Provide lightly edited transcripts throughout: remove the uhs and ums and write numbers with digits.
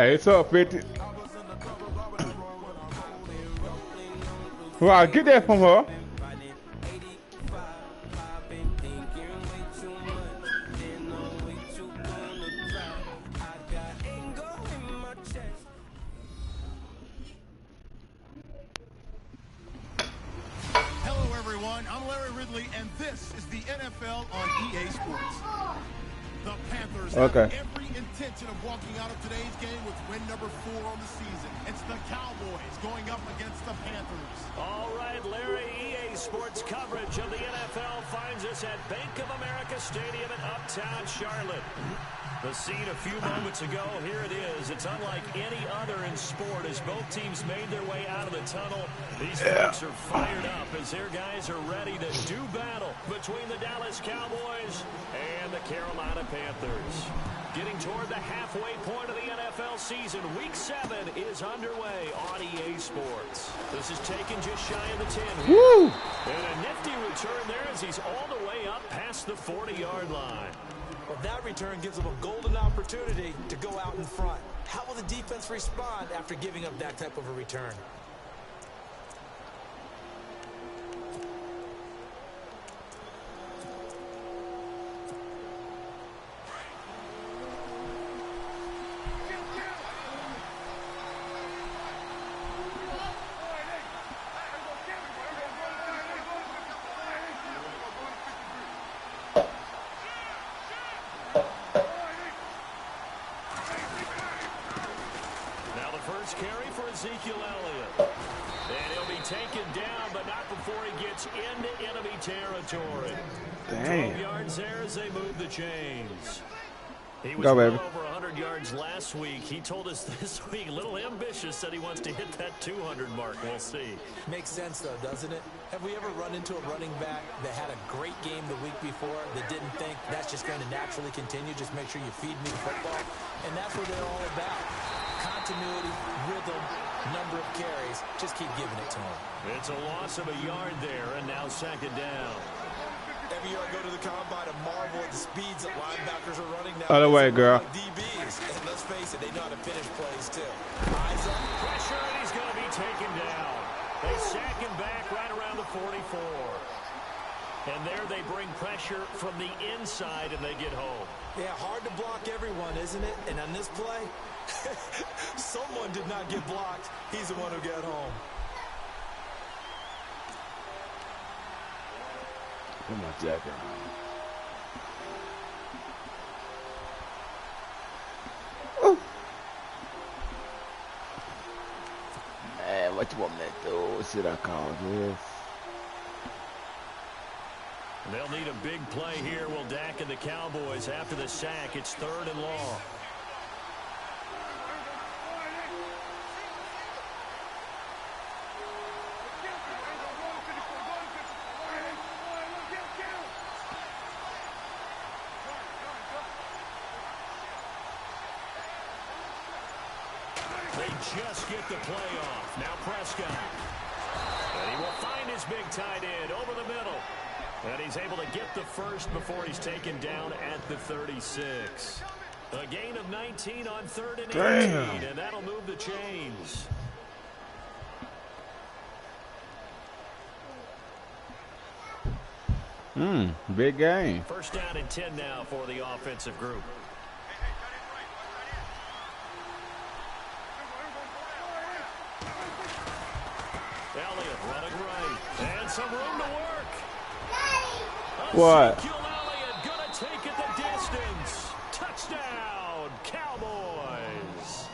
Hey, it's up, 50. Well, get that from her. Hello, everyone. I'm Larry Ridley, and this is the NFL on EA Sports. The Panthers have every intention of walking out of today's game with win number 4 on the season. It's the Cowboys going up against the Panthers. All right, Larry, EA Sports coverage of the NFL finds us at Bank of America Stadium in Uptown Charlotte. The scene a few moments ago, here it is. It's unlike any other in sport as both teams made their way out of the tunnel. These folks are fired up as their guys are ready to do battle between the Dallas Cowboys and the Carolina Panthers. Getting toward the halfway point of the NFL season, Week 7 is underway on EA Sports. This is taken just shy of the 10 here. Woo! And a nifty return there as he's all the way up past the 40-yard line. Well, that return gives them a golden opportunity to go out in front. How will the defense respond after giving up that type of a return? Ezekiel Elliott. And he'll be taken down, but not before he gets into enemy territory. Dang. 12 yards there as they move the chains. He was over 100 yards last week. He told us this week, a little ambitious, said he wants to hit that 200 mark. We'll see. Makes sense, though, doesn't it? Have we ever run into a running back that had a great game the week before that didn't think that's just going to naturally continue? Just make sure you feed me the football. And that's what they're all about. Continuity, rhythm, number of carries. Just keep giving it to him. It's a loss of a yard there, and now second down. Every year I go to the combine and marvel at the speeds that linebackers are running now. Other way, girl. Like DBs. And let's face it, they know how to finish plays, too. Eyes up. Pressure, and he's going to be taken down. They sack him back right around the 44. And there they bring pressure from the inside, and they get home. Yeah, hard to block everyone, isn't it? And on this play, someone did not get blocked. He's the one who got home. Put my jacket on. Man, what you want me to do? What should I call this? They'll need a big play here. Will Dak and the Cowboys after the sack. It's 3rd and long. Just get the play off. Now Prescott. And he will find his big tight end over the middle. And he's able to get the first before he's taken down at the 36. A gain of 19 on 3rd and 18. And that'll move the chains. Big game. First down and 10 now for the offensive group. Elliott running right. And some room to work. What? Ezekiel Elliott going to take it the distance. Touchdown, Cowboys.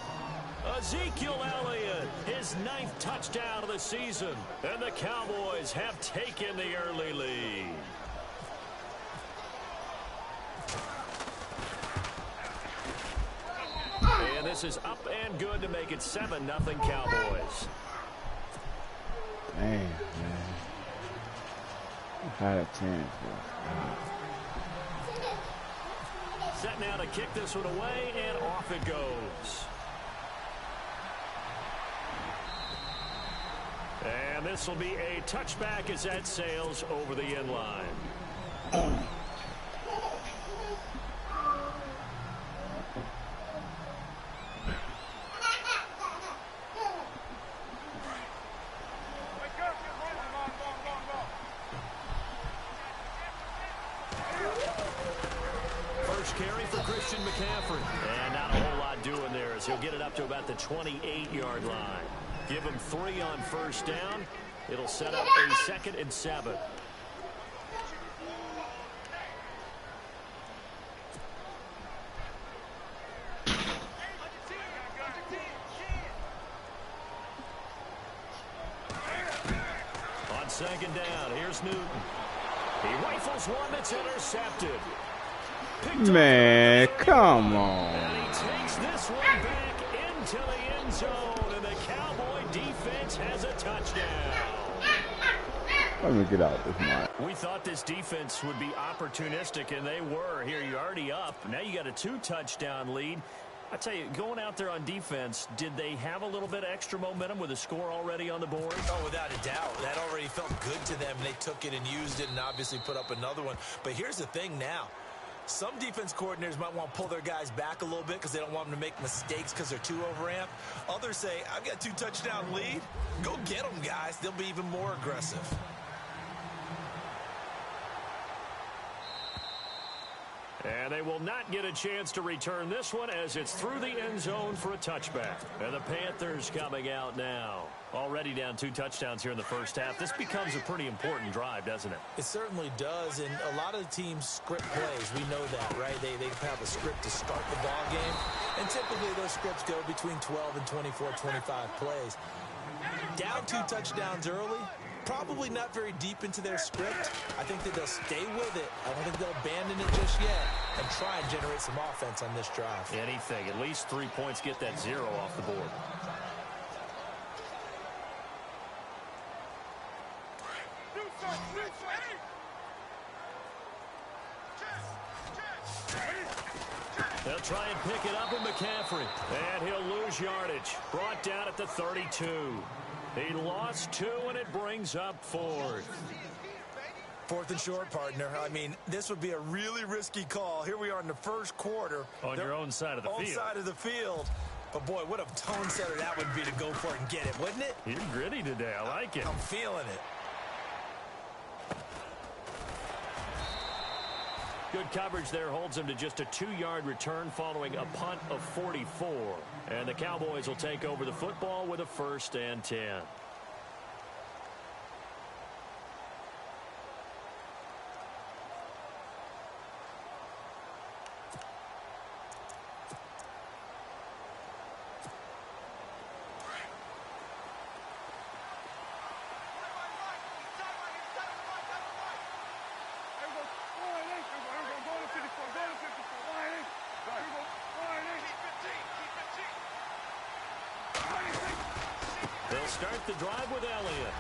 Ezekiel Elliott, his 9th touchdown of the season. And the Cowboys have taken the early lead. And this is up and good to make it 7-0 Cowboys. Damn, man. I had a chance, Set now to kick this one away, and off it goes. And this will be a touchback as that sails over the end line. Christian McCaffrey. And not a whole lot doing there as he'll get it up to about the 28-yard line. Give him 3 on first down. It'll set up a 2nd and 7. On 2nd down, here's Newton. He rifles one that's intercepted. Man, come on. And he takes this one back into the end zone, and the Cowboy defense has a touchdown. Let me get out this night. We thought this defense would be opportunistic, and they were. Here, you're already up. Now you got a 2-touchdown lead. I tell you, going out there on defense, did they have a little bit of extra momentum with a score already on the board? Oh, without a doubt. That already felt good to them. They took it and used it and obviously put up another one. But here's the thing now. Some defense coordinators might want to pull their guys back a little bit because they don't want them to make mistakes because they're too overamped. Others say, I've got a 2-touchdown lead. Go get them, guys. They'll be even more aggressive. And they will not get a chance to return this one as it's through the end zone for a touchback. And the Panthers coming out now. Already down 2 touchdowns here in the first half. This becomes a pretty important drive, doesn't it? It certainly does, and a lot of the teams script plays. We know that, right? They have a script to start the ball game, and typically those scripts go between 12 and 24, 25 plays. Down 2 touchdowns early, probably not very deep into their script. I think that they'll stay with it. I don't think they'll abandon it just yet and try and generate some offense on this drive. Anything. At least 3 points, get that 0 off the board. They'll try and pick it up with McCaffrey. And he'll lose yardage. Brought down at the 32. He lost 2, and it brings up 4th. 4th and short, partner. I mean, this would be a really risky call. Here we are in the first quarter. On your own side of the field. On side of the field. But, boy, what a tone setter that would be to go for it and get it, wouldn't it? You're gritty today. I like it. I'm feeling it. Good coverage there holds him to just a 2-yard return following a punt of 44. And the Cowboys will take over the football with a 1st and 10. They'll start the drive with Elliott.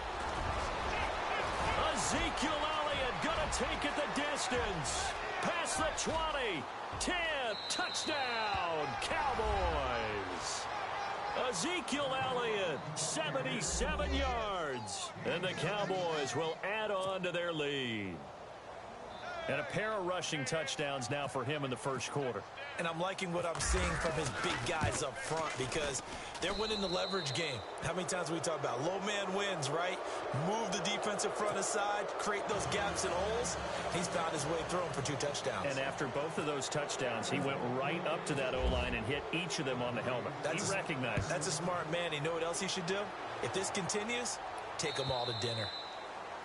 Ezekiel Elliott going to take it the distance. Past the 20. 10. Touchdown, Cowboys. Ezekiel Elliott, 77 yards. And the Cowboys will add on to their lead. And a pair of rushing touchdowns now for him in the first quarter. And I'm liking what I'm seeing from his big guys up front because they're winning the leverage game. How many times we talk about low man wins, right? Move the defensive front aside, create those gaps and holes. He's found his way through them for 2 touchdowns. And after both of those touchdowns, he went right up to that O-line and hit each of them on the helmet. He recognized. That's a smart man. You know what else he should do? If this continues, take them all to dinner.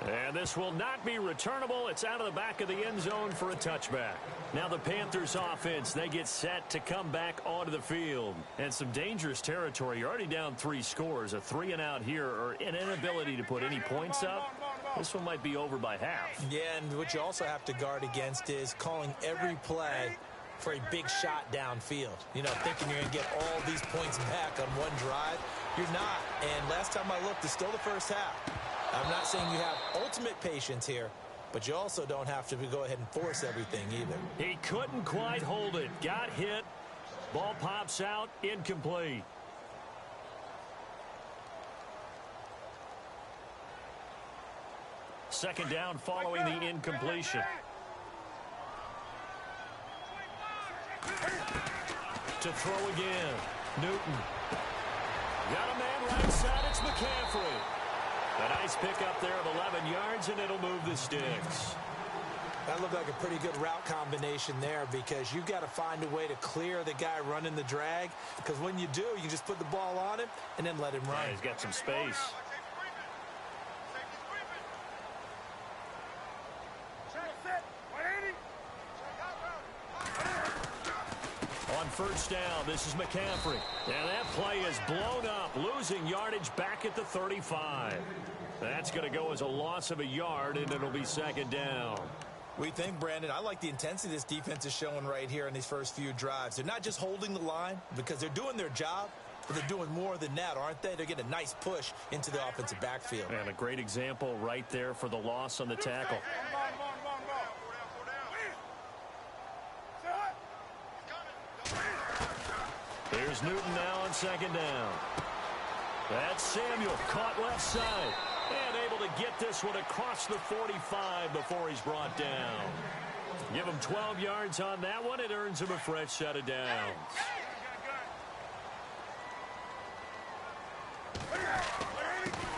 And this will not be returnable. It's out of the back of the end zone for a touchback. Now the Panthers offense, they get set to come back onto the field. And some dangerous territory. You're already down 3 scores. A 3-and-out here or an inability to put any points up. This one might be over by half. Yeah, and what you also have to guard against is calling every play for a big shot downfield. You know, thinking you're going to get all these points back on one drive. You're not. And last time I looked, it's still the first half. I'm not saying you have ultimate patience here, but you also don't have to go ahead and force everything either. He couldn't quite hold it. Got hit. Ball pops out. Incomplete. Second down following the incompletion. To throw again. Newton. Got a man right side. It's McCaffrey. A nice pickup there of 11 yards, and it'll move the sticks. That looked like a pretty good route combination there because you've got to find a way to clear the guy running the drag, because when you do, you just put the ball on him and then let him run. Yeah, he's got some space. On first down, this is McCaffrey. And that play is blown up, losing yardage back at the 35. That's going to go as a loss of a yard, and it'll be second down. We think, Brandon, I like the intensity this defense is showing right here in these first few drives. They're not just holding the line because they're doing their job, but they're doing more than that, aren't they? They're getting a nice push into the offensive backfield. And a great example right there for the loss on the tackle. Here's Newton now on second down. That's Samuel, caught left side. And able to get this one across the 45 before he's brought down. Give him 12 yards on that one. It earns him a fresh set of downs.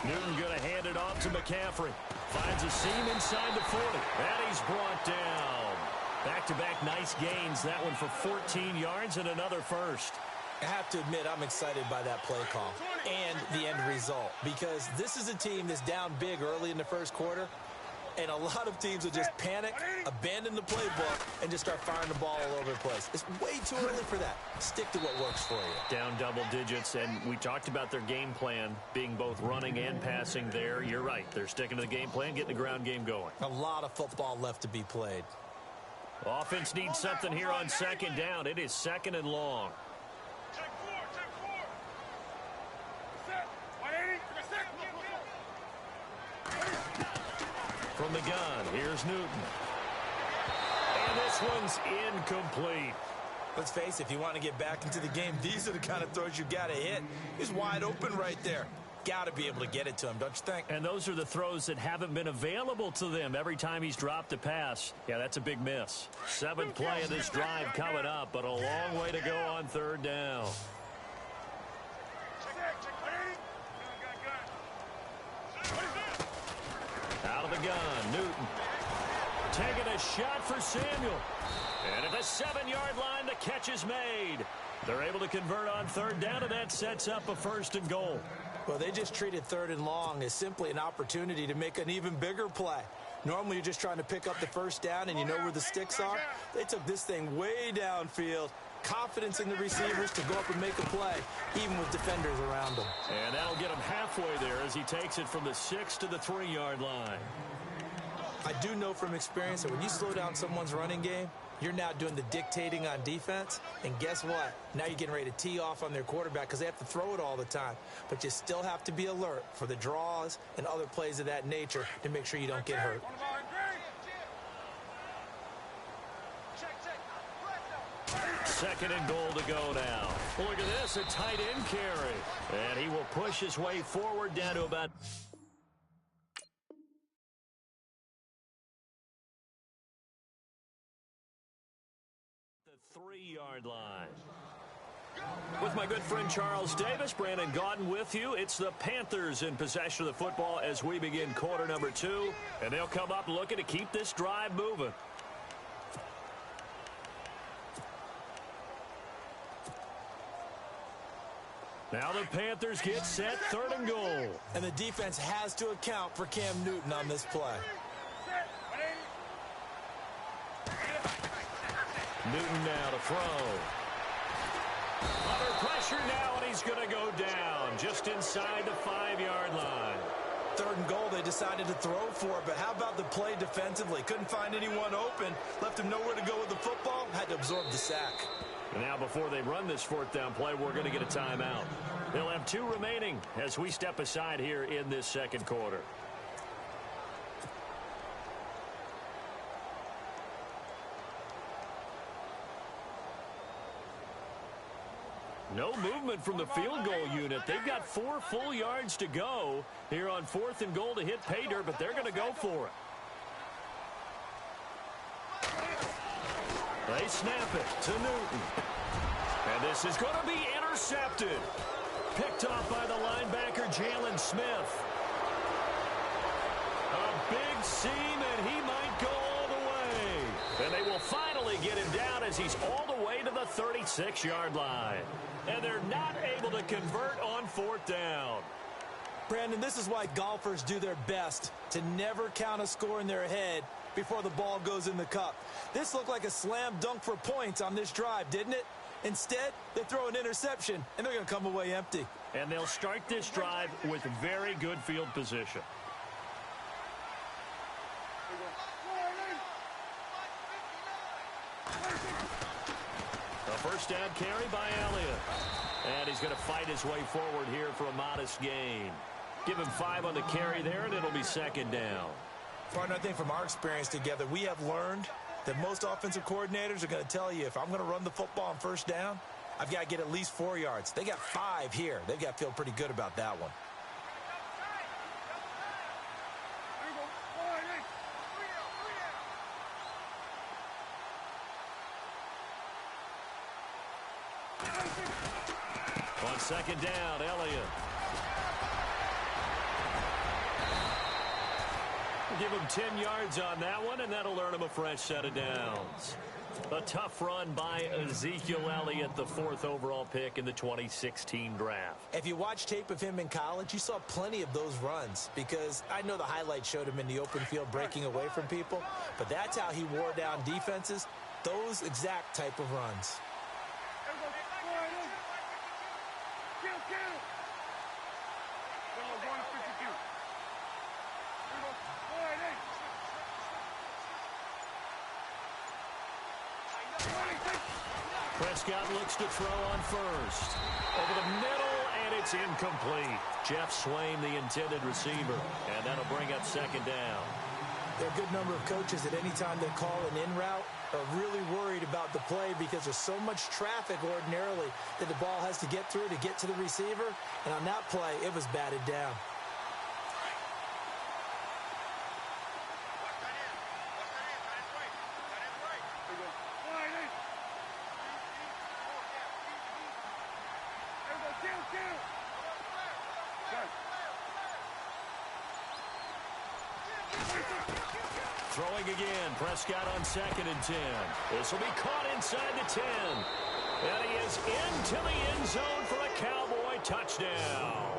Newton going to hand it off to McCaffrey. Finds a seam inside the 40. And he's brought down. Back-to-back nice gains. That one for 14 yards and another first. I have to admit, I'm excited by that play call and the end result, because this is a team that's down big early in the first quarter, and a lot of teams will just panic, abandon the playbook, and just start firing the ball all over the place. It's way too early for that. Stick to what works for you. Down double digits, and we talked about their game plan being both running and passing there. You're right. They're sticking to the game plan, getting the ground game going. A lot of football left to be played. Offense needs something here on second down. It is second and long. From the gun, here's Newton. And this one's incomplete. Let's face it, if you want to get back into the game, these are the kind of throws you got to hit. He's wide open right there. Got to be able to get it to him, don't you think? And those are the throws that haven't been available to them every time he's dropped a pass. Yeah, that's a big miss. Seventh play of this drive coming up, but a long way to go on third down. Out of the gun, Newton. Taking a shot for Samuel. And at the 7-yard line, the catch is made. They're able to convert on third down, and that sets up a first and goal. Well, they just treated third and long as simply an opportunity to make an even bigger play. Normally, you're just trying to pick up the first down, and you know where the sticks are. They took this thing way downfield. Confidence in the receivers to go up and make a play, even with defenders around them. And that'll get him halfway there as he takes it from the 6 to the 3-yard line. I do know from experience that when you slow down someone's running game, you're now doing the dictating on defense. And guess what? Now you're getting ready to tee off on their quarterback because they have to throw it all the time. But you still have to be alert for the draws and other plays of that nature to make sure you don't get hurt. Second and goal to go now. Well, look at this, a tight end carry. And he will push his way forward down to about the 3-yard line. With my good friend Charles Davis, Brandon Gaudin with you. It's the Panthers in possession of the football as we begin quarter number 2. And they'll come up looking to keep this drive moving. Now the Panthers get set, third and goal. And the defense has to account for Cam Newton on this play. Newton now to throw. Under pressure now, and he's going to go down just inside the 5-yard line. Third and goal, they decided to throw for it, but how about the play defensively? Couldn't find anyone open, left him nowhere to go with the football, had to absorb the sack. And now before they run this fourth down play, we're going to get a timeout. They'll have 2 remaining as we step aside here in this second quarter. No movement from the field goal unit. They've got 4 full yards to go here on 4th and goal to hit pay dirt, but they're going to go for it. They snap it to Newton. And this is going to be intercepted. Picked off by the linebacker, Jalen Smith. A big seam, and he might go all the way. as he's all the way to the 36-yard line. And they're not able to convert on 4th down. Brandon, this is why golfers do their best to never count a score in their head before the ball goes in the cup. This looked like a slam dunk for points on this drive, didn't it? Instead, they throw an interception, and they're going to come away empty. And they'll start this drive with very good field position. A first down carry by Elliott. And he's going to fight his way forward here for a modest gain. Give him 5 on the carry there, and it'll be 2nd down. Partner, I think from our experience together, we have learned that most offensive coordinators are going to tell you, if I'm going to run the football on first down, I've got to get at least 4 yards. They got 5 here. They've got to feel pretty good about that one. On 2nd down, Elliott. Give him 10 yards on that one, and that'll earn him a fresh set of downs. A tough run by Ezekiel Elliott, the 4th overall pick in the 2016 draft. If you watch tape of him in college, you saw plenty of those runs, because I know the highlights showed him in the open field breaking away from people, but that's how he wore down defenses, those exact type of runs. Prescott looks to throw on first. Over the middle, and it's incomplete. Jeff Swain, the intended receiver, and that'll bring up 2nd down. There are a good number of coaches at any time they call an in route are really worried about the play because there's so much traffic ordinarily that the ball has to get through to get to the receiver. And on that play, it was batted down. Throwing again, Prescott on 2nd and 10. This will be caught inside the 10. And he is into the end zone for a Cowboy touchdown.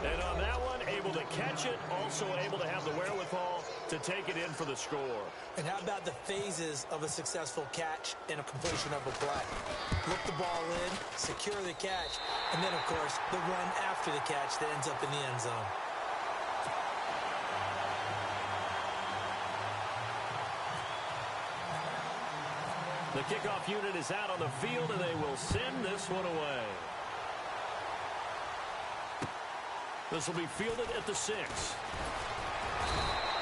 And on that one, able to catch it, also able to have the wherewithal to take it in for the score. And how about the phases of a successful catch and a completion of a play? Look the ball in, secure the catch, and then, of course, the run after the catch that ends up in the end zone. The kickoff unit is out on the field, and they will send this one away. This will be fielded at the 6.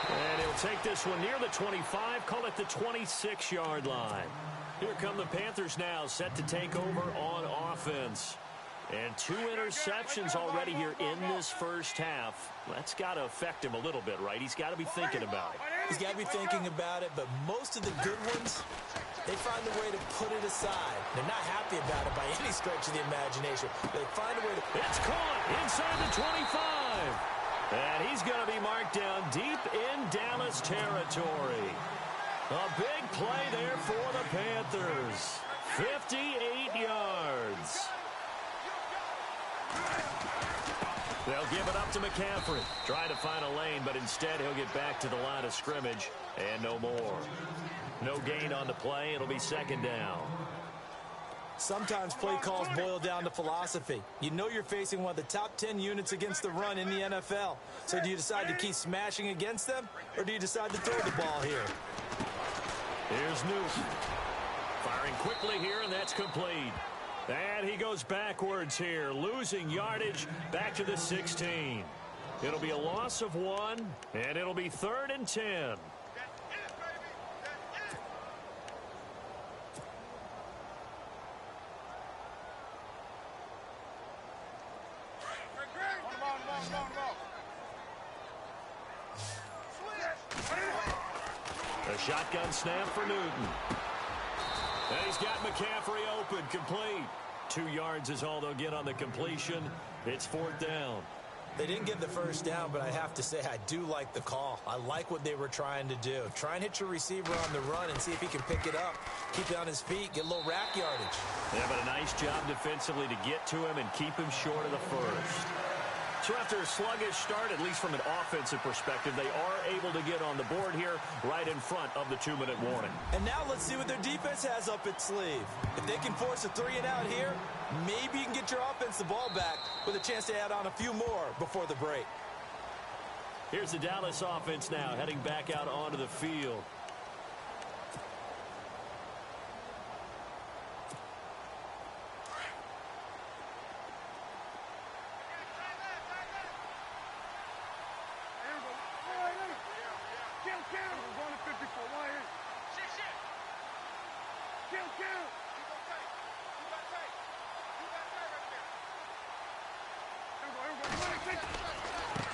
And he'll take this one near the 25, call it the 26-yard line. Here come the Panthers now, set to take over on offense. And 2 interceptions already here in this first half. That's got to affect him a little bit, right? He's got to be thinking about it. He's got to be thinking about it, but most of the good ones, they find a way to put it aside. They're not happy about it by any stretch of the imagination. They find a way to... It's caught inside the 25. And he's going to be marked down deep in Dallas territory. A big play there for the Panthers. 58 yards. They'll give it up to McCaffrey. Try to find a lane, but instead he'll get back to the line of scrimmage and no more. No gain on the play. It'll be 2nd down. Sometimes play calls boil down to philosophy. You know you're facing one of the top 10 units against the run in the NFL. So do you decide to keep smashing against them, or do you decide to throw the ball here? Here's Newton. Firing quickly here, and that's complete. And he goes backwards here, losing yardage back to the 16. It'll be a loss of 1, and it'll be 3rd and 10. A shotgun snap for Newton. And he's got McCaffrey open, complete. 2 yards is all they'll get on the completion. It's 4th down. They didn't get the first down, but I have to say I do like the call. I like what they were trying to do. Try and hit your receiver on the run and see if he can pick it up. Keep it on his feet, get a little rack yardage. Yeah, but a nice job defensively to get to him and keep him short of the first. So after a sluggish start, at least from an offensive perspective, they are able to get on the board here right in front of the 2-minute warning. And now let's see what their defense has up its sleeve. If they can force a 3-and-out here, maybe you can get your offense the ball back with a chance to add on a few more before the break. Here's the Dallas offense now heading back out onto the field.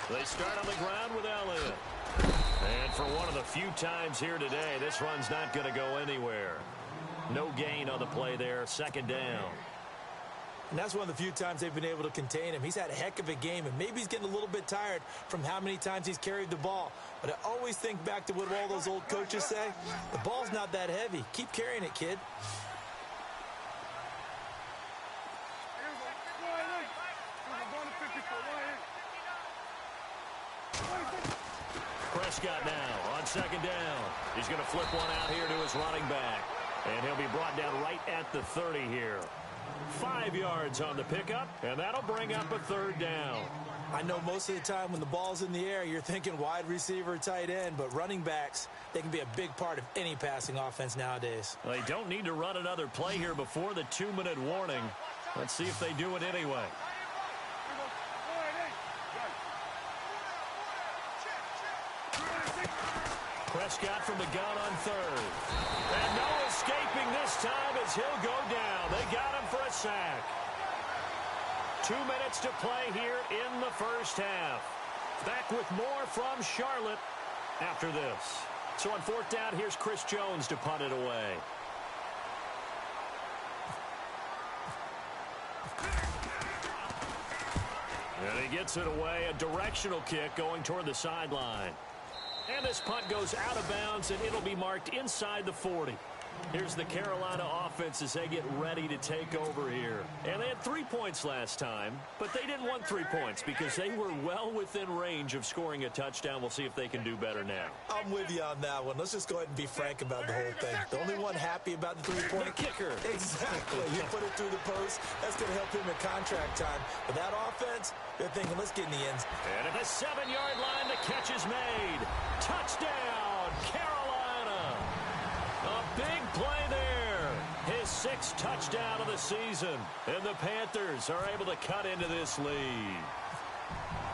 They start on the ground with Elliott. And for one of the few times here today, this run's not going to go anywhere. No gain on the play there, second down. And that's one of the few times they've been able to contain him. He's had a heck of a game, and maybe he's getting a little bit tired from how many times he's carried the ball. But I always think back to what all those old coaches say. The ball's not that heavy. Keep carrying it, kid. Prescott now on second down. He's going to flip one out here to his running back. And he'll be brought down right at the 30 here. 5 yards on the pickup, and that'll bring up a third down. I know most of the time when the ball's in the air, you're thinking wide receiver, tight end, but running backs, they can be a big part of any passing offense nowadays. Well, they don't need to run another play here before the 2-minute warning. Let's see if they do it anyway. Prescott from the gun on third. And no escaping this time as he'll go down. They got him for a sack. 2 minutes to play here in the first half. Back with more from Charlotte after this. So on fourth down, here's Chris Jones to punt it away. And he gets it away. A directional kick going toward the sideline. And this punt goes out of bounds, and it'll be marked inside the 40. Here's the Carolina offense as they get ready to take over here. And they had 3 points last time, but they didn't want 3 points because they were well within range of scoring a touchdown. We'll see if they can do better now. I'm with you on that one. Let's just go ahead and be frank about the whole thing. The only one happy about the 3-point kicker. Exactly. You put it through the post. That's going to help him at contract time. But that offense, they're thinking, let's get in the end zone. And at the 7-yard line, the catch is made. Touchdown, Carolina. A big play there. His 6th touchdown of the season. And the Panthers are able to cut into this lead.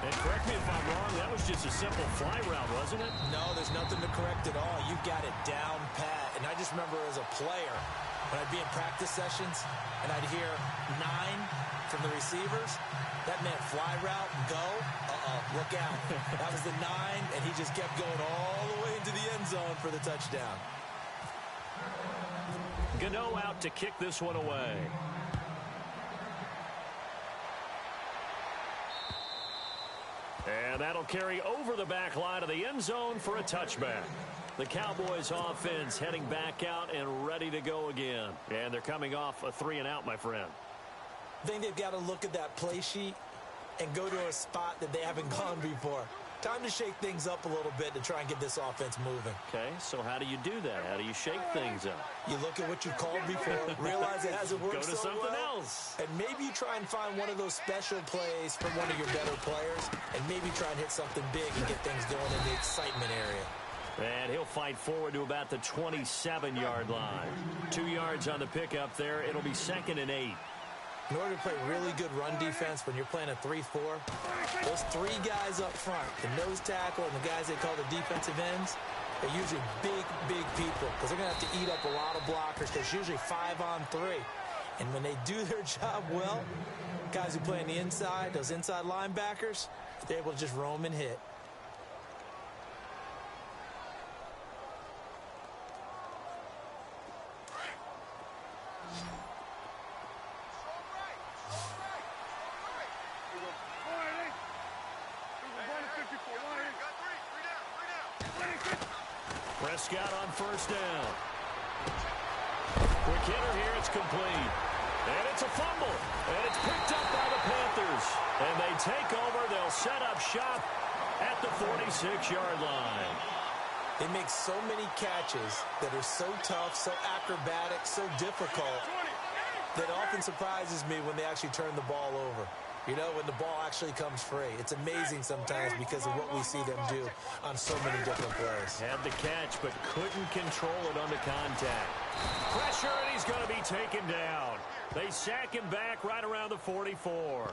And correct me if I'm wrong, that was just a simple fly route, wasn't it? No, there's nothing to correct at all. You've got it down pat. And I just remember as a player, when I'd be in practice sessions and I'd hear 9 from the receivers, that meant fly route, go, look out. That was the 9, and he just kept going all the way into the end zone for the touchdown. Gano out to kick this one away. And that'll carry over the back line of the end zone for a touchback. The Cowboys offense heading back out and ready to go again. And they're coming off a 3-and-out, my friend. I think they've got to look at that play sheet and go to a spot that they haven't gone before. Time to shake things up a little bit to try and get this offense moving. Okay, so how do you do that? How do you shake things up? You look at what you called before, realize it hasn't worked so well. Go to something else. And maybe you try and find one of those special plays from one of your better players, and maybe try and hit something big and get things going in the excitement area. And he'll fight forward to about the 27-yard line. 2 yards on the pickup there. It'll be 2nd and 8. In order to play really good run defense when you're playing a 3-4, those 3 guys up front, the nose tackle and the guys they call the defensive ends, they're usually big people because they're going to have to eat up a lot of blockers because it's usually 5-on-3. And when they do their job well, guys who play on the inside, those inside linebackers, they're able to just roam and hit. Prescott on first down. Quick hitter here. It's complete. And it's a fumble. And it's picked up by the Panthers. And they take over. They'll set up shop at the 46-yard line. They make so many catches that are so tough, so acrobatic, so difficult that often surprises me when they actually turn the ball over. You know, when the ball actually comes free. It's amazing sometimes because of what we see them do on so many different plays. Had the catch, but couldn't control it under contact. Pressure, and he's going to be taken down. They sack him back right around the 44.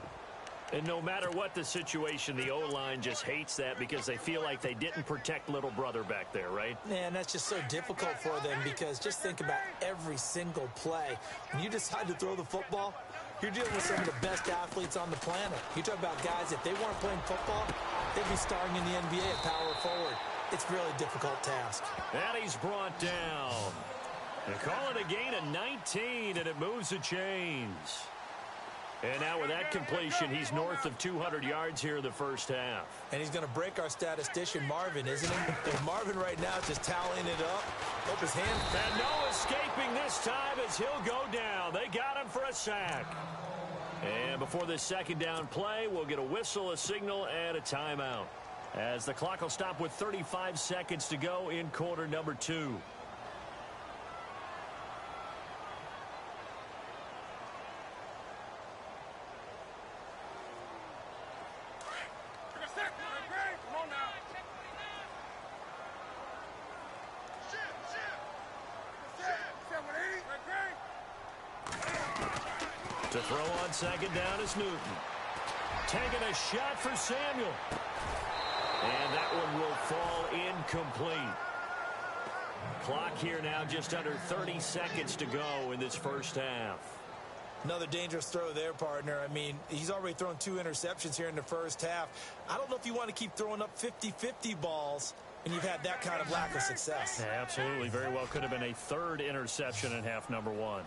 And no matter what the situation, the O-line just hates that because they feel like they didn't protect little brother back there, right? Man, that's just so difficult for them because just think about every single play. When you decide to throw the football, you're dealing with some of the best athletes on the planet. You talk about guys, if they weren't playing football, they'd be starring in the NBA at power forward. It's a really difficult task. And he's brought down. They call it a gain of 19, and it moves the chains. And now with that completion, he's north of 200 yards here in the first half. And he's going to break our statistician, Marvin, isn't he? And Marvin right now just tallying it up. Hope his hand. And no escaping this time as he'll go down. They got him for a sack. And before this second down play, we'll get a whistle, a signal, and a timeout. As the clock will stop with 35 seconds to go in quarter number 2. To throw on second down is Newton. Taking a shot for Samuel. And that one will fall incomplete. Clock here now just under 30 seconds to go in this first half. Another dangerous throw there, partner. I mean, he's already thrown 2 interceptions here in the first half. I don't know if you want to keep throwing up 50-50 balls when you've had that kind of lack of success. Yeah, absolutely. Very well could have been a third interception in half number 1.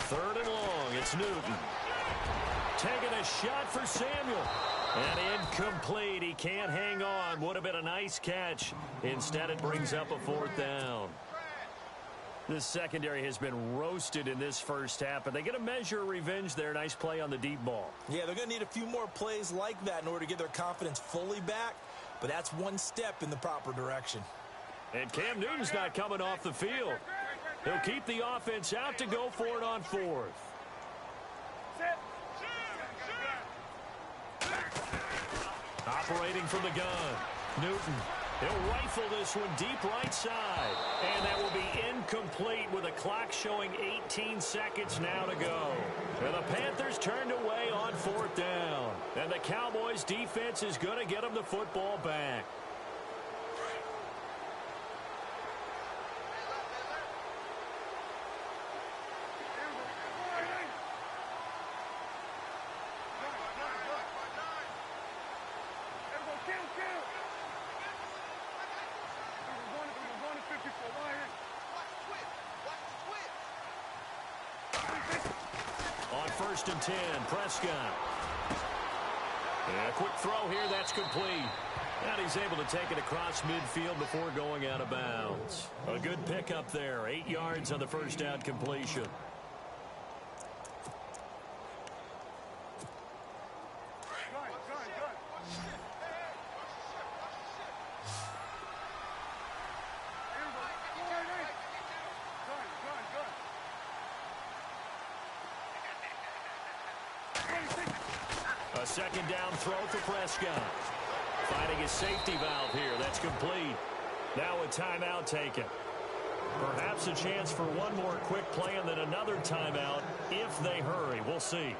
Third and long, it's Newton. Taking a shot for Samuel. And incomplete. He can't hang on. Would have been a nice catch. Instead, it brings up a 4th down. This secondary has been roasted in this first half, but they get a measure of revenge there. Nice play on the deep ball. Yeah, they're going to need a few more plays like that in order to get their confidence fully back, but that's one step in the proper direction. And Cam Newton's not coming off the field. He'll keep the offense out to go for it on 4th. Operating from the gun, Newton. He'll rifle this one deep right side. And that will be incomplete with a clock showing 18 seconds now to go. And the Panthers turned away on 4th down. And the Cowboys defense is going to get them the football back. On 1st and 10, Prescott. And a quick throw here, that's complete. And he's able to take it across midfield before going out of bounds. A good pickup there, 8 yards on the first down completion. A second down throw for Prescott. Finding his safety valve here. That's complete. Now a timeout taken. Perhaps a chance for one more quick play and then another timeout if they hurry. We'll see.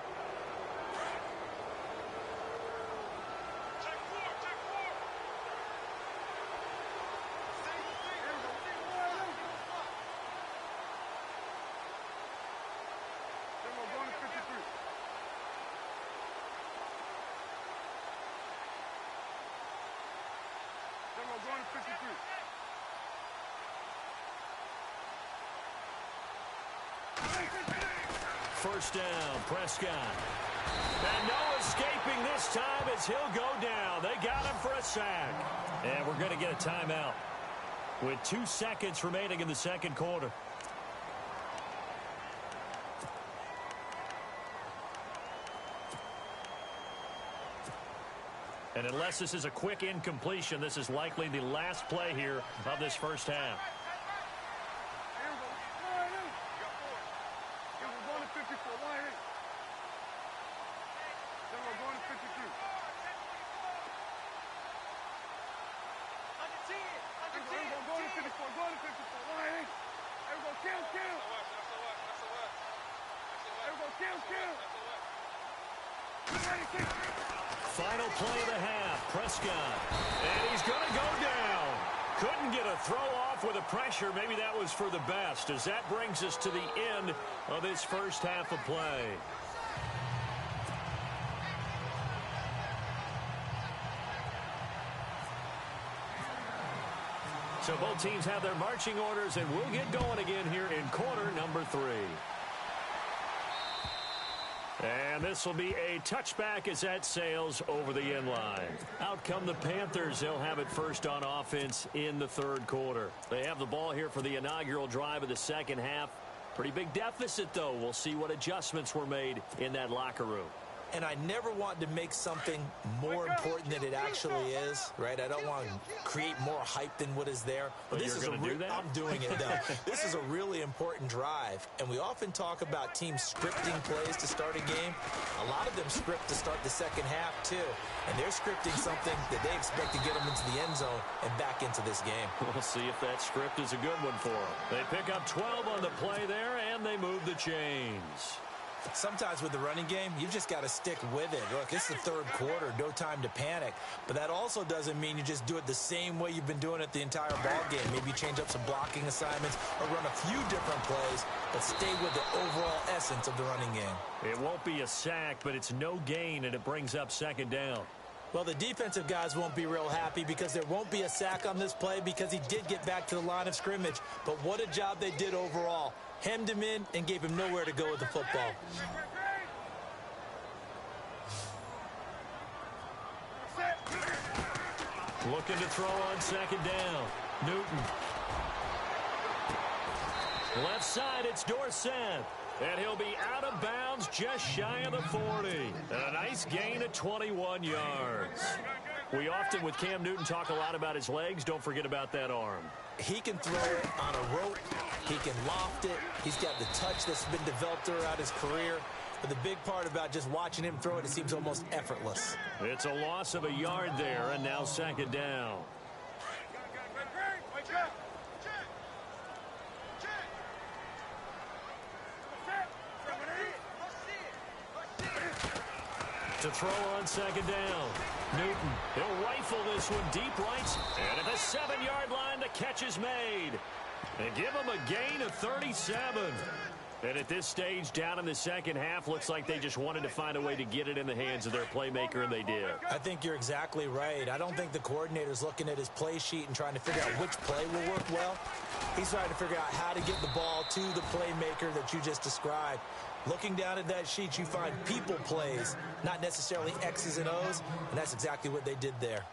First down, Prescott. And no escaping this time as he'll go down. They got him for a sack. And we're going to get a timeout with 2 seconds remaining in the second quarter. And unless this is a quick incompletion, this is likely the last play here of this first half. Final play of the half, Prescott. And he's going to go down. Couldn't get a throw off with the pressure. Maybe that was for the best, as that brings us to the end of this first half of play. So both teams have their marching orders, and we'll get going again here in quarter number 3. And this will be a touchback as that sails over the end line. Out come the Panthers. They'll have it first on offense in the third quarter. They have the ball here for the inaugural drive of the second half. Pretty big deficit, though. We'll see what adjustments were made in that locker room. And I never want to make something more important than it actually is, right? I don't want to create more hype than what is there. But this is I'm doing it, though. This is a really important drive. And we often talk about teams scripting plays to start a game. A lot of them script to start the second half, too. And they're scripting something that they expect to get them into the end zone and back into this game. We'll see if that script is a good one for them. They pick up 12 on the play there, and they move the chains. Sometimes with the running game, you've just got to stick with it. Look, it's the third quarter, no time to panic. But that also doesn't mean you just do it the same way you've been doing it the entire ball game. Maybe change up some blocking assignments or run a few different plays, but stay with the overall essence of the running game. It won't be a sack, but it's no gain, and it brings up second down. Well, the defensive guys won't be real happy because there won't be a sack on this play because he did get back to the line of scrimmage. But what a job they did overall. Hemmed him in and gave him nowhere to go with the football. Looking to throw on second down. Newton. Left side, it's Dorsett. And he'll be out of bounds just shy of the 40. And a nice gain of 21 yards. We often, with Cam Newton, talk a lot about his legs. Don't forget about that arm. He can throw it on a rope. He can loft it. He's got the touch that's been developed throughout his career. But the big part about just watching him throw it seems almost effortless. It's a loss of a yard there, and now second down. To throw on second down. Newton, he'll rifle this one deep right. And at the 7-yard line, the catch is made. And give him a gain of 37. And at this stage, down in the second half, looks like they just wanted to find a way to get it in the hands of their playmaker, and they did. I think you're exactly right. I don't think the coordinator's looking at his play sheet and trying to figure out which play will work well. He's trying to figure out how to get the ball to the playmaker that you just described. Looking down at that sheet, you find people plays, not necessarily X's and O's, and that's exactly what they did there.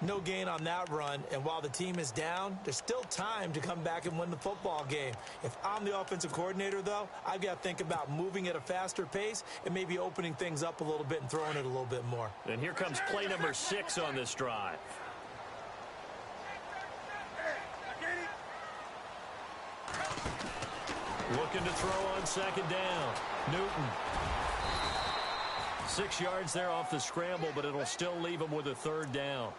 No gain on that run, and while the team is down, there's still time to come back and win the football game. If I'm the offensive coordinator, though, I've got to think about moving at a faster pace and maybe opening things up a little bit and throwing it a little bit more. And here comes play number 6 on this drive. Looking to throw on second down. Newton. 6 yards there off the scramble, but it'll still leave him with a third down.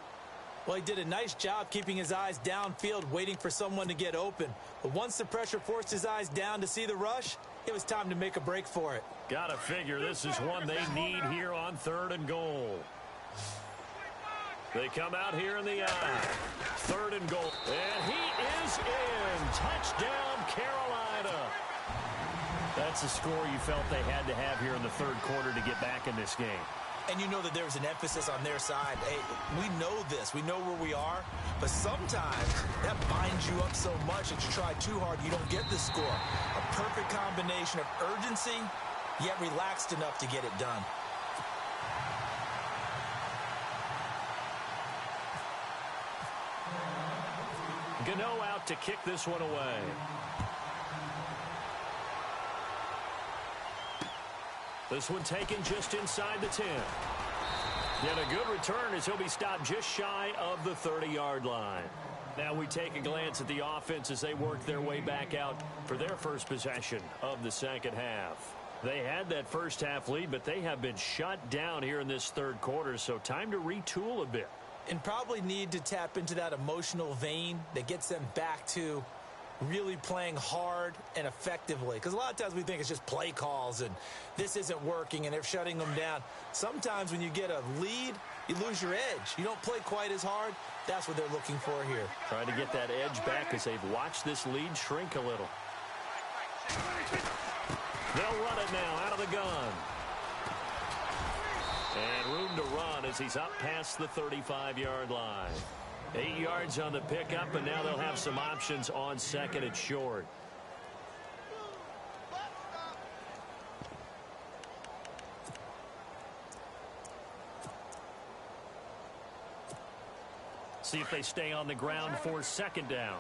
Well, he did a nice job keeping his eyes downfield, waiting for someone to get open. But once the pressure forced his eyes down to see the rush, it was time to make a break for it. Gotta figure this is one they need here on 3rd and goal. They come out here in the eye. 3rd and goal. And he is in. Touchdown, Carolina. That's the score you felt they had to have here in the 3rd quarter to get back in this game. And you know that there's an emphasis on their side. Hey, we know this. We know where we are. But sometimes that binds you up so much that you try too hard, you don't get the score. A perfect combination of urgency, yet relaxed enough to get it done. Gano out to kick this one away. This one taken just inside the 10. And a good return as he'll be stopped just shy of the 30-yard line. Now we take a glance at the offense as they work their way back out for their first possession of the second half. They had that first half lead, but they have been shut down here in this third quarter, so time to retool a bit. And probably need to tap into that emotional vein that gets them back to really playing hard and effectively. Because a lot of times we think it's just play calls and this isn't working and they're shutting them down. Sometimes when you get a lead, you lose your edge. You don't play quite as hard. That's what they're looking for here. Trying to get that edge back as they've watched this lead shrink a little. They'll run it now out of the gun. And room to run as he's up past the 35-yard line. 8 yards on the pickup, and now they'll have some options on second and short. See if they stay on the ground for second down.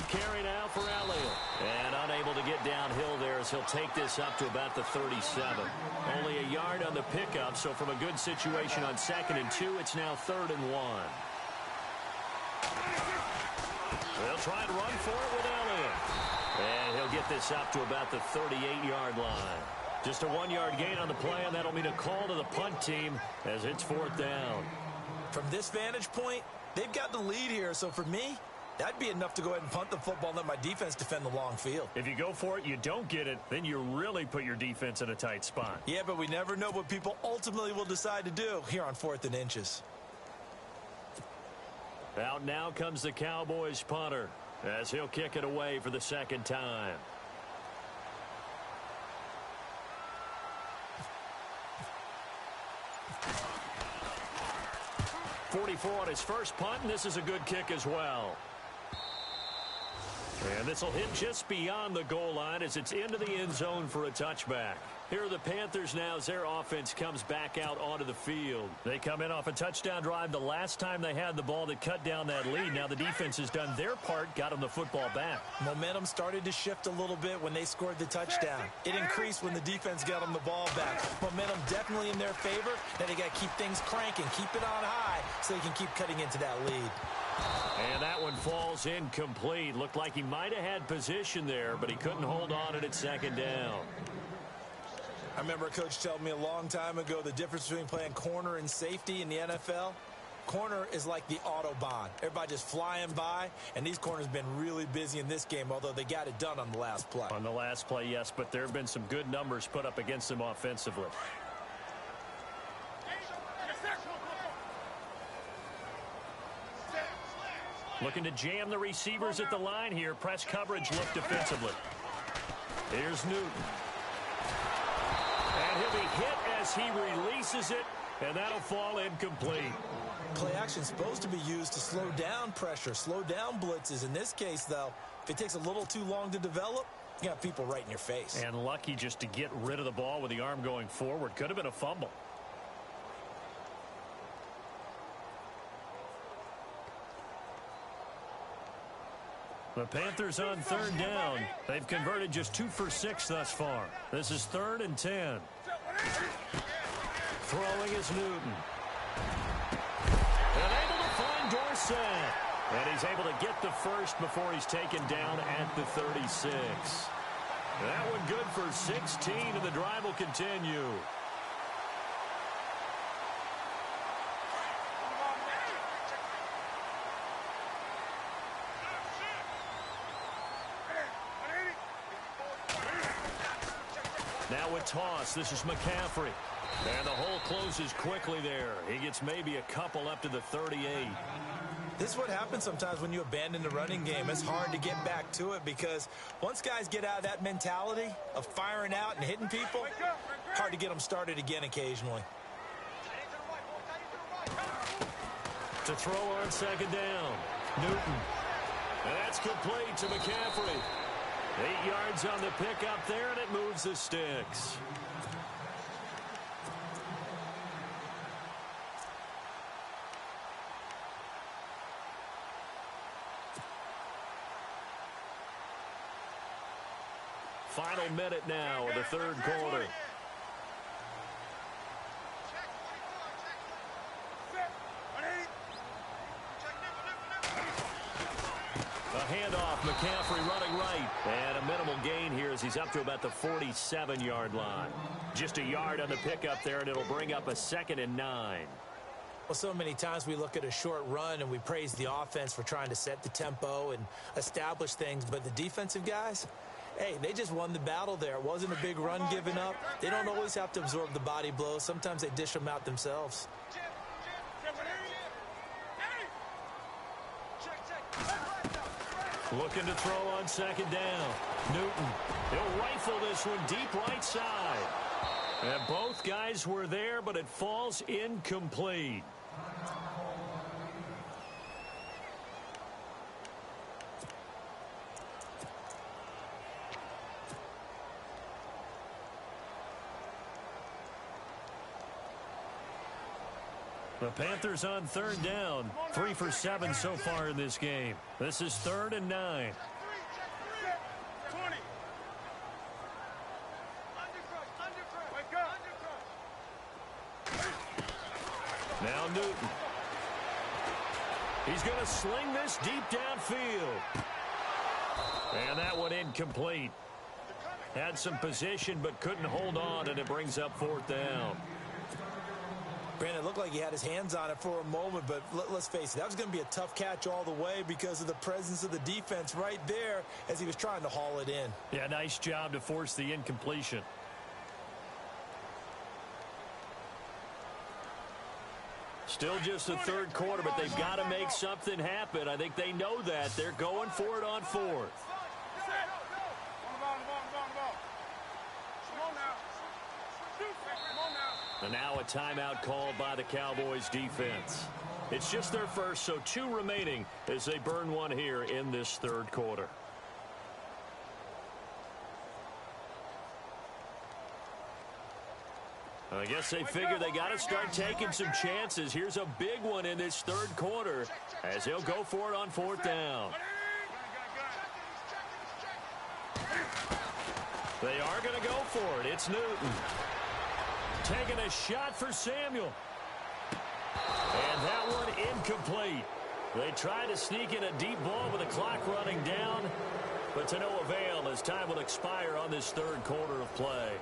Carry now for Elliott. And unable to get downhill there as he'll take this up to about the 37. Only a yard on the pickup, so from a good situation on second and 2, it's now 3rd and 1. They'll try and run for it with Elliott. And he'll get this up to about the 38-yard line. Just a 1-yard gain on the play, and that'll mean a call to the punt team as it's 4th down. From this vantage point, they've got the lead here, so for me, that'd be enough to go ahead and punt the football and let my defense defend the long field. If you go for it, you don't get it, then you really put your defense in a tight spot. Yeah, but we never know what people ultimately will decide to do here on 4th and inches. Out now comes the Cowboys punter as he'll kick it away for the second time. .44 on his first punt, and this is a good kick as well. And this will hit just beyond the goal line as it's into the end zone for a touchback. Here are the Panthers now as their offense comes back out onto the field. They come in off a touchdown drive the last time they had the ball that cut down that lead. Now the defense has done their part, got them the football back. Momentum started to shift a little bit when they scored the touchdown. It increased when the defense got them the ball back. Momentum definitely in their favor. Now they got to keep things cranking, keep it on high so they can keep cutting into that lead. And that one falls incomplete. Looked like he might have had position there, but he couldn't hold on it at second down. I remember a coach telling me a long time ago the difference between playing corner and safety in the NFL. Corner is like the Autobahn. Everybody just flying by, and these corners have been really busy in this game, although they got it done on the last play. On the last play, yes, but there have been some good numbers put up against them offensively. Looking to jam the receivers at the line here. Press coverage look defensively. Here's Newton. And he'll be hit as he releases it, and that'll fall incomplete. Play action is supposed to be used to slow down pressure, slow down blitzes. In this case, though, if it takes a little too long to develop, you got people right in your face. And lucky just to get rid of the ball with the arm going forward. Could have been a fumble. The Panthers on 3rd down. They've converted just 2 for 6 thus far. This is 3rd and 10. Throwing is Newton. And able to find Dorsett. And he's able to get the first before he's taken down at the 36. That one good for 16, and the drive will continue. Now with toss, this is McCaffrey. And the hole closes quickly there. He gets maybe a couple up to the 38. This is what happens sometimes when you abandon the running game. It's hard to get back to it because once guys get out of that mentality of firing out and hitting people, hard to get them started again occasionally. To throw on second down, Newton. And that's complete to McCaffrey. 8 yards on the pickup there, and it moves the sticks. final minute now of the third quarter. A handoff, McCaffrey running right. And a minimal gain here as he's up to about the 47-yard line. Just a yard on the pickup there, and it'll bring up a 2nd and 9. Well, so many times we look at a short run and we praise the offense for trying to set the tempo and establish things, but the defensive guys, hey, they just won the battle there. It wasn't a big run given up. They don't always have to absorb the body blows. Sometimes they dish them out themselves. Looking to throw on 2nd down. Newton, he'll rifle this one deep right side. And both guys were there, but it falls incomplete. The Panthers on 3rd down. 3 for 7 so far in this game. This is 3rd and 9. Now Newton. He's going to sling this deep downfield. And that one incomplete. Had some position but couldn't hold on, and it brings up 4th down. Brandon, it looked like he had his hands on it for a moment, but let's face it, that was going to be a tough catch all the way because of the presence of the defense right there as he was trying to haul it in. Yeah, nice job to force the incompletion. Still just the third quarter, but they've got to make something happen. I think they know that. They're going for it on 4th. And now a timeout called by the Cowboys defense. It's just their first, so 2 remaining as they burn one here in this third quarter. I guess they figure they got to start taking some chances. Here's a big one in this third quarter as he'll go for it on 4th down. They are going to go for it. It's Newton. Taking a shot for Samuel. And that one incomplete. They try to sneak in a deep ball with the clock running down, but to no avail as time will expire on this third quarter of play.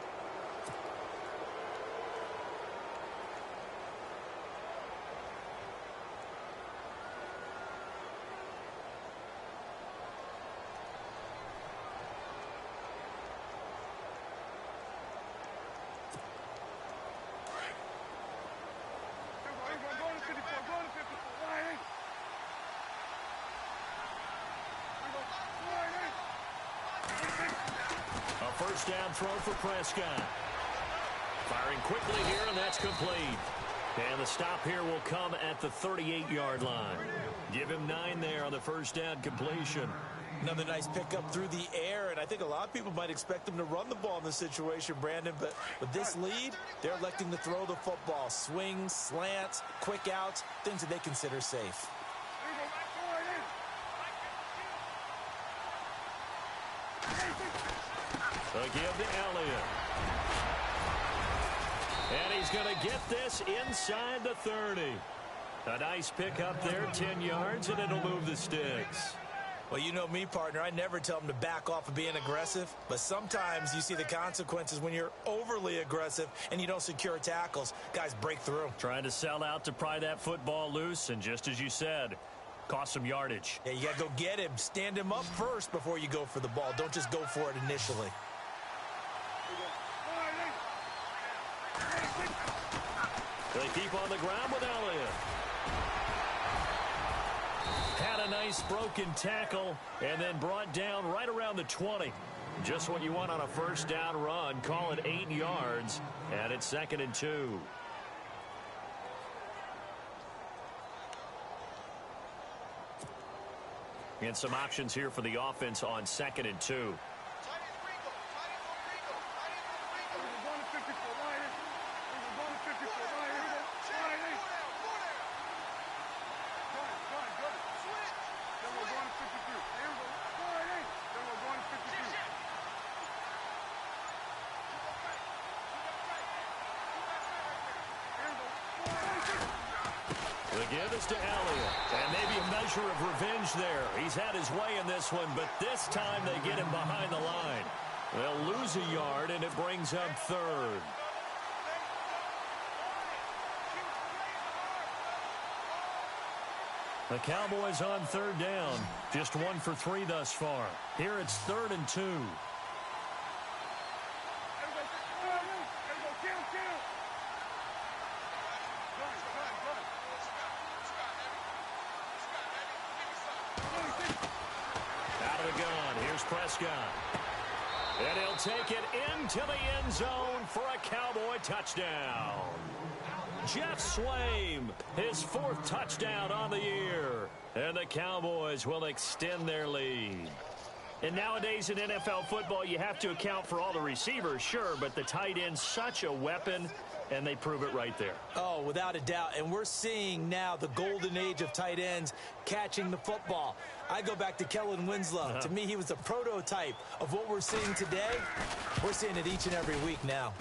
First down throw for Prescott. Firing quickly here, and that's complete. And the stop here will come at the 38-yard line. Give him 9 there on the first down completion. Another nice pickup through the air, and I think a lot of people might expect them to run the ball in this situation, Brandon, but with this lead, they're electing to throw the football. Swings, slants, quick outs, things that they consider safe. They'll give to Elliott. And he's going to get this inside the 30. A nice pickup there, 10 yards, and it'll move the sticks. Well, you know me, partner. I never tell them to back off of being aggressive, but sometimes you see the consequences when you're overly aggressive and you don't secure tackles. Guys break through. Trying to sell out to pry that football loose, and just as you said, cost some yardage. Yeah, you got to go get him. Stand him up first before you go for the ball. Don't just go for it initially. They keep on the ground with Elliott. Had a nice broken tackle and then brought down right around the 20. Just what you want on a first down run. Call it 8 yards, and it's 2nd and 2. And some options here for the offense on 2nd and 2. The give is to Elliott. And maybe a measure of revenge there. He's had his way in this one, but this time they get him behind the line. They'll lose a yard, and it brings up third. The Cowboys on third down. Just 1 for 3 thus far. Here it's 3rd and 2. Out of the gun. Here's Prescott. And he'll take it into the end zone for a Cowboy touchdown. Jeff Swaim, his 4th touchdown on the year. And the Cowboys will extend their lead. And nowadays in NFL football, you have to account for all the receivers, sure, but the tight end's such a weapon, and they prove it right there. Oh, without a doubt. And we're seeing now the golden age of tight ends catching the football. I go back to Kellen Winslow. To me, he was a prototype of what we're seeing today. We're seeing it each and every week now.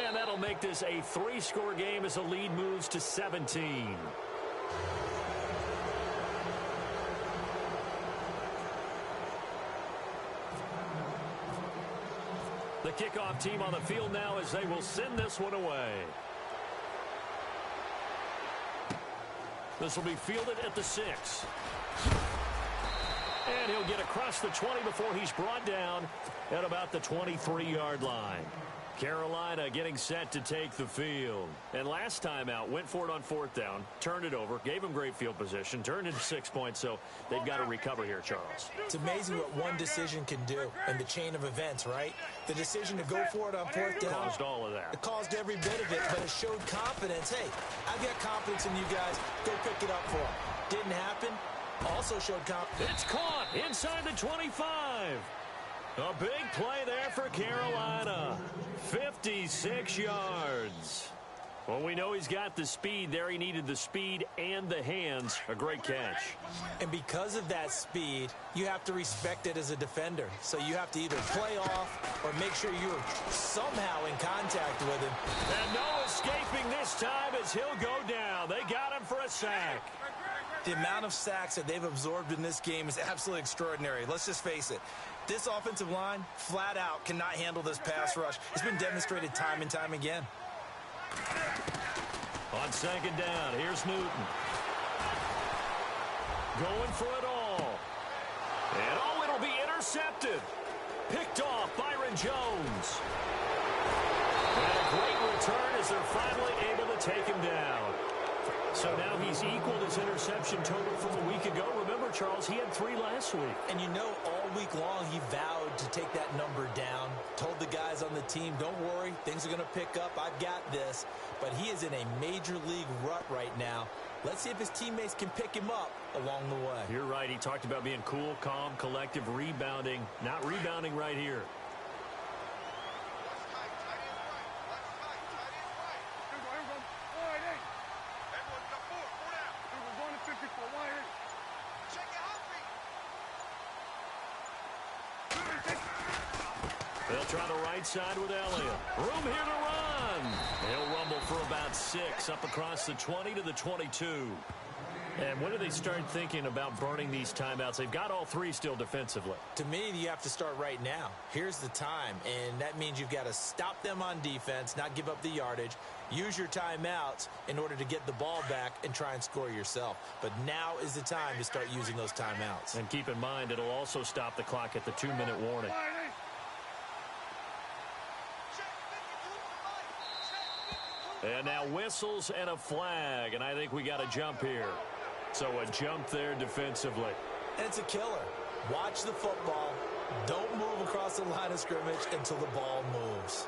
And that'll make this a 3-score game as the lead moves to 17. The kickoff team on the field now as they will send this one away. This will be fielded at the 6. And he'll get across the 20 before he's brought down at about the 23-yard line. Carolina getting set to take the field. And last time out, went for it on 4th down, turned it over, gave him great field position, turned into 6 points, so they've got to recover here, Charles. It's amazing what one decision can do in the chain of events, right? The decision to go for it on 4th down. Caused all of that. It caused every bit of it, but it showed confidence. Hey, I've got confidence in you guys. Go pick it up for them. Didn't happen. Also showed confidence. It's caught inside the 25. A big play there for Carolina. 56 yards. Well, we know he's got the speed there. He needed the speed and the hands. A great catch. And because of that speed, you have to respect it as a defender. So you have to either play off or make sure you're somehow in contact with him. And no escaping this time as he'll go down. They got him for a sack. The amount of sacks that they've absorbed in this game is absolutely extraordinary. Let's just face it. This offensive line, flat out, cannot handle this pass rush. It's been demonstrated time and time again. On 2nd down, here's Newton. Going for it all. And oh, it'll be intercepted. Picked off Byron Jones. And a great return as they're finally able to take him down. So now he's equaled his interception total from a week ago. Remember, Charles, he had 3 last week. And you know, all week long, he vowed to take that number down. Told the guys on the team, don't worry, things are going to pick up. I've got this. But he is in a major league rut right now. Let's see if his teammates can pick him up along the way. You're right. He talked about being cool, calm, collective, rebounding. Not rebounding right here. They'll try the right side with Elliott. Room here to run. He'll rumble for about 6 up across the 20 to the 22. And when do they start thinking about burning these timeouts? They've got all 3 still defensively. To me, you have to start right now. Here's the time, and that means you've got to stop them on defense, not give up the yardage, use your timeouts in order to get the ball back and try and score yourself. But now is the time to start using those timeouts. And keep in mind, it'll also stop the clock at the 2-minute warning. And now whistles and a flag, and I think we got a jump here. So a jump there defensively. And it's a killer. Watch the football. Don't move across the line of scrimmage until the ball moves.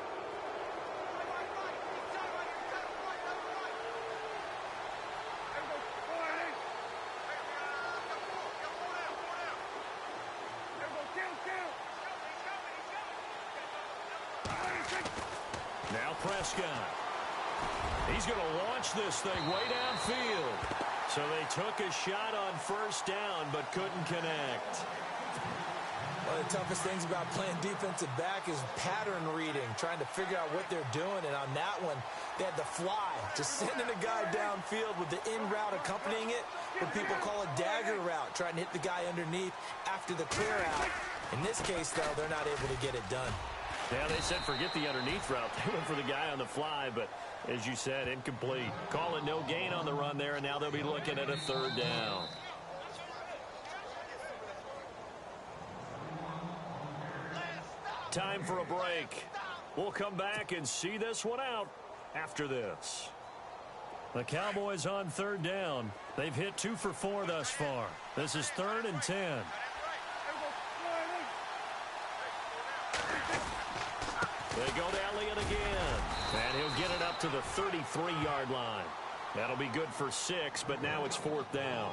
Now Prescott. He's going to launch this thing way downfield. So they took a shot on 1st down but couldn't connect. One of the toughest things about playing defensive back is pattern reading, trying to figure out what they're doing. And on that one, they had the fly, just sending a guy downfield with the in route accompanying it, what people call a dagger route, trying to hit the guy underneath after the clear out. In this case, though, they're not able to get it done. Yeah, they said forget the underneath route. They went for the guy on the fly, but as you said, incomplete. Call it no gain on the run there, and now they'll be looking at a third down. Time for a break. We'll come back and see this one out after this. The Cowboys on third down. They've hit 2 for 4 thus far. This is 3rd and 10. They go to Elliott again. And he'll get it up to the 33-yard line. That'll be good for 6, but now it's 4th down.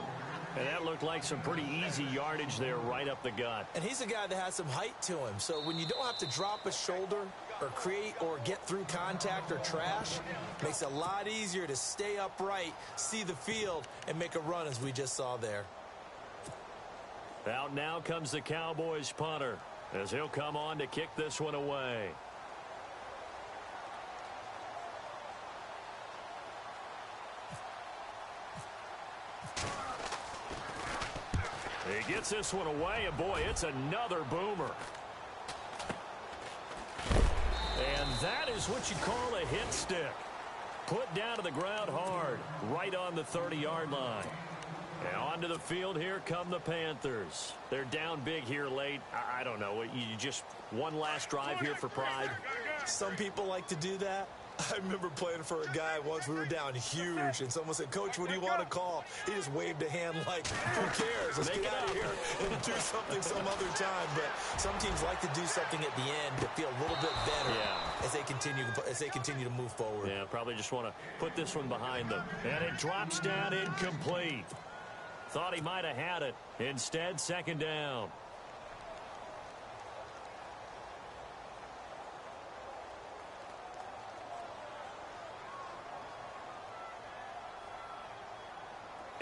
And that looked like some pretty easy yardage there right up the gut. And he's a guy that has some height to him. So when you don't have to drop a shoulder or create or get through contact or trash, it makes it a lot easier to stay upright, see the field, and make a run as we just saw there. Out now comes the Cowboys punter as he'll come on to kick this one away. He gets this one away, and boy, it's another boomer. And that is what you call a hit stick. Put down to the ground hard, right on the 30-yard line. And onto the field, here come the Panthers. They're down big here late. I don't know, you just one last drive here for pride. Some people like to do that. I remember playing for a guy once. We were down huge, and someone said, "Coach, what do you want to call?" He just waved a hand like, "Who cares? Let's get out of here and do something some other time." But some teams like to do something at the end to feel a little bit better as they continue to move forward. Yeah, probably just want to put this one behind them. And it drops down incomplete. Thought he might have had it. Instead, 2nd down.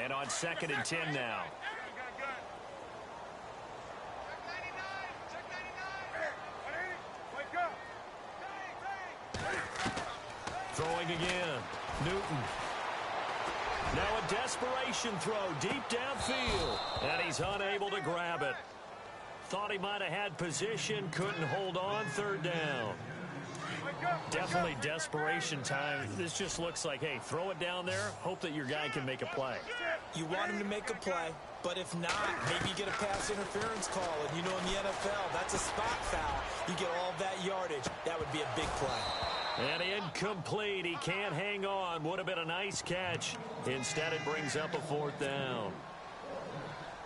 And on 2nd and 10 now. Throwing again. Newton. Now a desperation throw deep downfield. And he's unable to grab it. Thought he might have had position. Couldn't hold on. 3rd down. Definitely desperation time. This just looks like, hey, throw it down there, hope that your guy can make a play. You want him to make a play, but if not, maybe you get a pass interference call. And you know in the NFL, that's a spot foul. You get all that yardage. That would be a big play. And incomplete. He can't hang on. Would have been a nice catch. Instead, it brings up a 4th down.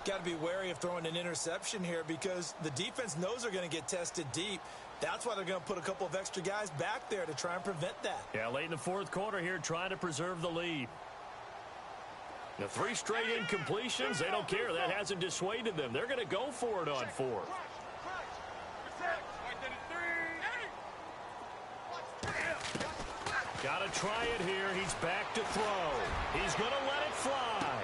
Got to be wary of throwing an interception here because the defense knows they're going to get tested deep. That's why they're going to put a couple of extra guys back there to try and prevent that. Yeah, late in the 4th quarter here, trying to preserve the lead. The 3 straight incompletions, they don't care. That hasn't dissuaded them. They're going to go for it on 4th. Got to try it here. He's back to throw. He's going to let it fly.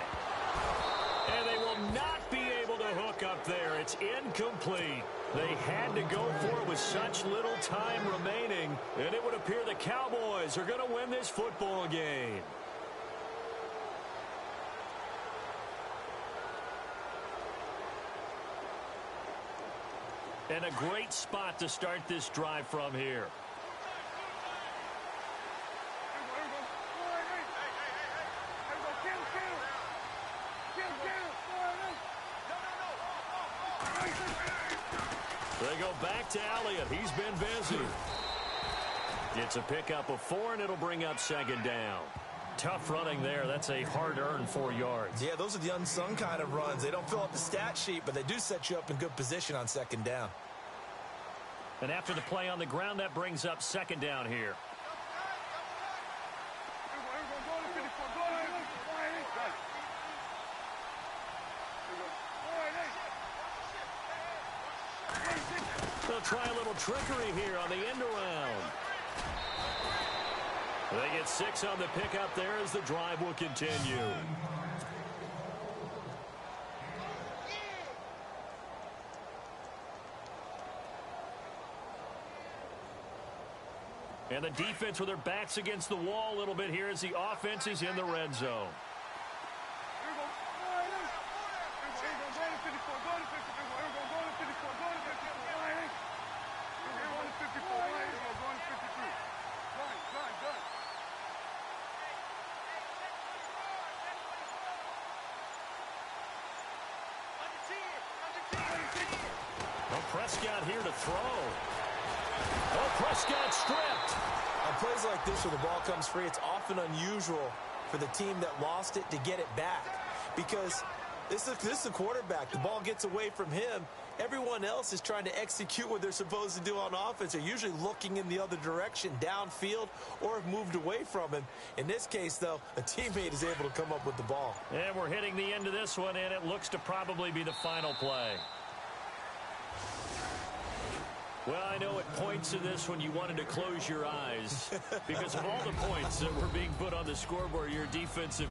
And they will not be able to hook up there. It's incomplete. They had to go for it with such little time remaining, and it would appear the Cowboys are going to win this football game. And a great spot to start this drive from here. They go back to Elliott. He's been busy. It's a pickup of 4, and it'll bring up 2nd down. Tough running there. That's a hard-earned 4 yards. Yeah, those are the unsung kind of runs. They don't fill up the stat sheet, but they do set you up in good position on 2nd down. And after the play on the ground, that brings up 2nd down here. They'll try a little trickery here on the end around. They get 6 on the pickup there as the drive will continue. And the defense with their backs against the wall a little bit here as the offense is in the red zone. Prescott here to throw. Oh, Prescott stripped. On plays like this where the ball comes free, it's often unusual for the team that lost it to get it back. Because this is the quarterback. The ball gets away from him. Everyone else is trying to execute what they're supposed to do on offense. They're usually looking in the other direction, downfield, or have moved away from him. In this case, though, a teammate is able to come up with the ball. And we're hitting the end of this one, and it looks to probably be the final play. Well, I know at points in this one you wanted to close your eyes because of all the points that were being put on the scoreboard, your defensive